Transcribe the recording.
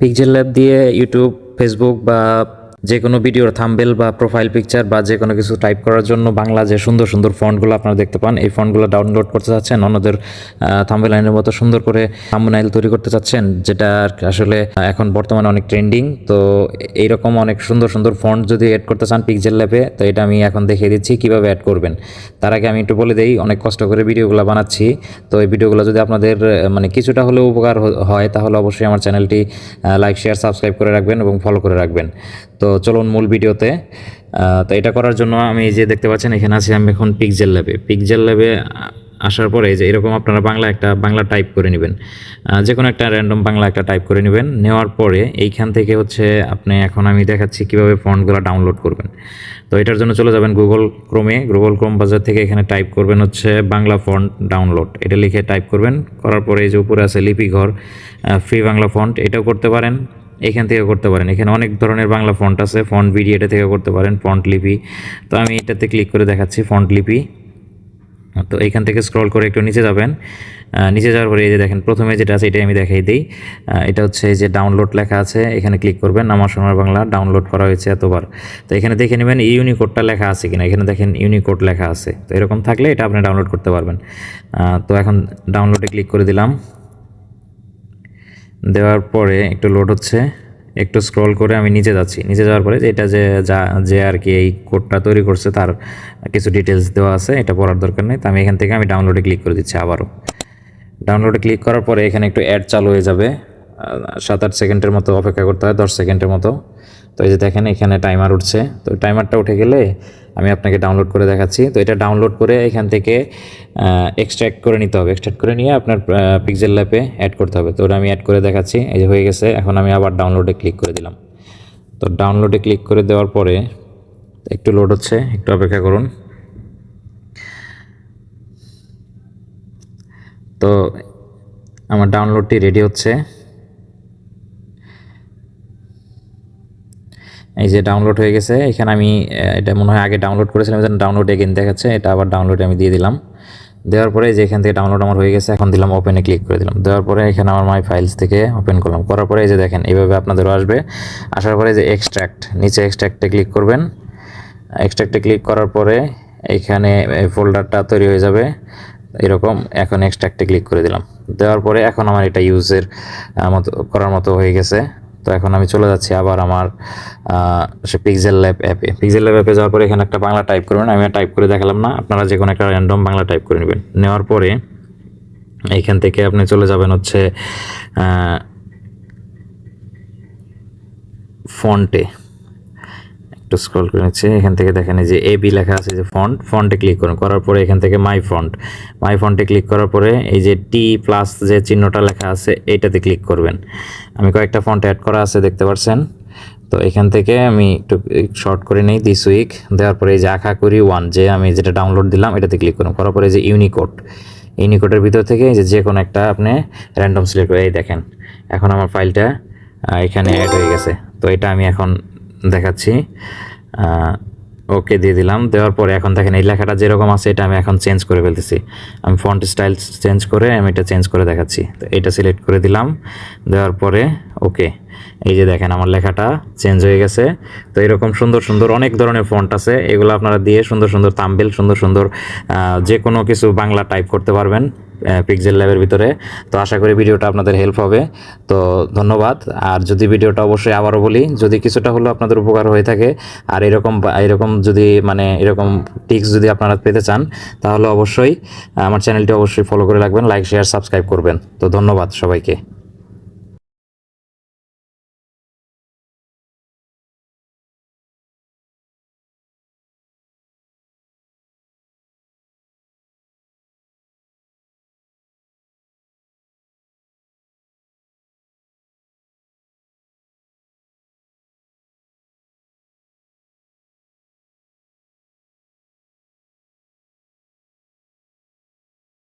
Pixel lab দিয়ে YouTube, Facebook বা যে কোনো ভিডিওর থাম্বনেল বা প্রোফাইল পিকচার বা যে কোনো কিছু টাইপ করার জন্য বাংলা যে সুন্দর সুন্দর ফন্টগুলো আপনারা দেখতে পান, এই ফন্টগুলো ডাউনলোড করতে চাচ্ছেন, অন্যদের থাম্বনেইলের মতো সুন্দর করে থাম্বনেইল তৈরি করতে চাচ্ছেন, যেটা আসলে এখন বর্তমানে অনেক ট্রেন্ডিং। তো এইরকম অনেক সুন্দর সুন্দর ফন্ট যদি অ্যাড করতে চান পিক্সেল ল্যাবে, তো এটা আমি এখন দেখিয়ে দিচ্ছি কীভাবে অ্যাড করবেন। তার আগে আমি একটু বলে দিই, অনেক কষ্ট করে ভিডিওগুলো বানাচ্ছি। তো এই ভিডিওগুলো যদি আপনাদের মানে কিছুটা হলেও উপকার হয়, তাহলে অবশ্যই আমার চ্যানেলটি লাইক, শেয়ার, সাবস্ক্রাইব করে রাখবেন এবং ফলো করে রাখবেন। তো চলুন মূল ভিডিওতে। তো এটা করার জন্য আমি যে দেখতে পাচ্ছেন এখানে আছি আমি এখন পিক্সেল ল্যাবে আসার পরে যে এরকম আপনারা বাংলা টাইপ করে নেবেন, যে কোনো একটা র্যান্ডম বাংলা একটা টাইপ করে নেবেন। নেওয়ার পরে এইখান থেকে হচ্ছে এখন আমি দেখাচ্ছি কীভাবে ফন্টগুলো ডাউনলোড করবেন। তো এটার জন্য চলে যাবেন গুগল ক্রোম বাজার থেকে এখানে টাইপ করবেন হচ্ছে বাংলা ফন্ট ডাউনলোড, এটা লিখে টাইপ করবেন। করার পরে এই যে উপরে আছে লিপিঘর ফ্রি বাংলা ফন্ট, এটাও করতে পারেন, এখান থেকে করতে পারেন। এখানে অনেক ধরনের বাংলা ফন্ট আছে, ফন্ট ভিডি এটা থেকে করতে পারেন, ফন্ট লিপি। তো আমি এটাতে ক্লিক করে দেখাচ্ছি ফন্ট লিপি। তো এইখান থেকে স্ক্রল করে একটু নিচে যাবেন। নিচে যাওয়ার পরে এই যে দেখেন প্রথমে যেটা আছে এটাই আমি দেখাই দিই। এটা হচ্ছে এই যে ডাউনলোড লেখা আছে, এখানে ক্লিক করবেন। আমার সোনার বাংলা ডাউনলোড করা হয়েছে এতবার। তো এখানে দেখে নেবেন ইউনিকোডটা লেখা আছে কিনা, এখানে দেখেন ইউনিকোড লেখা আছে। তো এরকম থাকলে এটা আপনি ডাউনলোড করতে পারবেন। তো এখন ডাউনলোডে ক্লিক করে দিলাম। দেওয়ার পরে একটু লোড হচ্ছে, একটু স্ক্রল করে আমি নিচে যাচ্ছি। নিচে যাওয়ার পরে এটা যে আর কি এই কোডটা তৈরি করছে তার কিছু ডিটেলস দেওয়া আছে, এটা পড়ার দরকার নেই। তো আমি এখান থেকে ডাউনলোডে ক্লিক করে দিচ্ছি। আবারও ডাউনলোডে ক্লিক করার পরে এখানে একটু অ্যাড চালু হয়ে যাবে, 7-8 সেকেন্ডের মতো অপেক্ষা করতে হয়, 10 সেকেন্ডের মতো। তো এই যে দেখেন এখানে টাইমার উঠছে। তো টাইমারটা উঠে গেলে আমি আপনাকে ডাউনলোড করে দেখাচ্ছি। তো এটা ডাউনলোড করে এখান থেকে এক্সট্র্যাক্ট করে নিতে হবে। এক্সট্র্যাক্ট করে নিয়ে আপনার পিক্সেল ল্যাবে অ্যাড করতে হবে। তো ওটা আমি অ্যাড করে দেখাচ্ছি। এই যে হয়ে গেছে। এখন আমি আবার ডাউনলোডে ক্লিক করে দিলাম। তো ডাউনলোডে ক্লিক করে দেওয়ার পরে একটু লোড হচ্ছে, একটু অপেক্ষা করুন। তো আমার ডাউনলোডটি রেডি হচ্ছে। এই যে ডাউনলোড হয়ে গেছে। এখানে আমি এটা মনে হয় আগে ডাউনলোড করেছিলাম, ডাউনলোড এগেন দেখাচ্ছে। এটা আবার ডাউনলোডে আমি দিয়ে দিলাম। দেওয়ার পরে যে এখান থেকে ডাউনলোড আমার হয়ে গেছে, এখন দিলাম ওপেনে ক্লিক করে দিলাম। দেওয়ার পরে এখানে আমার মাই ফাইলস থেকে ওপেন করলাম। করার পরে এই যে দেখেন এইভাবে আপনাদেরও আসবে। আসার পরে যে এক্সট্র্যাক্ট, নিচে এক্সট্র্যাক্টে ক্লিক করবেন। এক্সট্র্যাক্টে ক্লিক করার পরে এইখানে এই ফোল্ডারটা তৈরি হয়ে যাবে এরকম। এখন এক্সট্র্যাক্টে ক্লিক করে দিলাম। দেওয়ার পরে এখন আমার এটা ইউজের মতো করার মতো হয়ে গেছে। তো এখন আমি চলে যাচ্ছি আবার আমার সে পিক্সেল ল্যাব অ্যাপে যাওয়ার পরে এখানে একটা বাংলা টাইপ করবেন। আমি টাইপ করে দেখালাম না, আপনারা যে কোনো একটা র্যান্ডম বাংলা টাইপ করে নেবেন। নেওয়ার পরে এইখান থেকে আপনি চলে যাবেন হচ্ছে ফন্টে। একটু স্ক্রল করে নিচ্ছে, এখান থেকে দেখেন এই যে এবি লেখা আছে, যে ফন্টে ক্লিক করুন। করার পরে এখান থেকে মাই ফন্টে ক্লিক করার পরে এই যে টি প্লাস যে চিহ্নটা লেখা আছে এইটাতে ক্লিক করবেন। আমি কয়েকটা ফন্ট অ্যাড করা আছে দেখতে পাচ্ছেন। তো এখান থেকে আমি একটু শর্ট করে নিই দিস উইক। দেওয়ার পরে এই যে আঁকা করি 1 যে আমি যেটা ডাউনলোড দিলাম এটাতে ক্লিক করুন। করার পরে যে ইউনিকোডের ভিতর থেকে যে কোনো একটা আপনি র্যান্ডম সিলেক্ট করে এই দেখেন এখন আমার ফাইলটা এখানে অ্যাড হয়ে গেছে। তো এটা আমি এখন দেখাচ্ছি, ওকে দিয়ে দিলাম। দেওয়ার পরে এখন দেখেন এই লেখাটা যেরকম আছে এটা আমি এখন চেঞ্জ করে ফেলতেছি। আমি ফন্ট স্টাইল চেঞ্জ করে আমি এটা চেঞ্জ করে দেখাচ্ছি। তো এটা সিলেক্ট করে দিলাম। দেওয়ার পরে ওকে, এই যে দেখেন আমার লেখাটা চেঞ্জ হয়ে গেছে। তো এরকম সুন্দর সুন্দর অনেক ধরনের ফন্ট আছে, এগুলো আপনারা দিয়ে সুন্দর সুন্দর থাম্বনেল, সুন্দর সুন্দর যে কোনো কিছু বাংলা টাইপ করতে পারবেন পিক্সেল ল্যাবের ভিতরে। তো আশা করি ভিডিওটা আপনাদের হেল্প হবে। তো ধন্যবাদ। আর যদি ভিডিওটা অবশ্যই আবারও বলি, যদি কিছুটা হলেও আপনাদের উপকার হয়ে থাকে আর এরকম যদি এরকম টিপস যদি আপনারা পেতে চান, তাহলে অবশ্যই আমার চ্যানেলটি অবশ্যই ফলো করে রাখবেন, লাইক, শেয়ার, সাবস্ক্রাইব করবেন। তো ধন্যবাদ সবাইকে।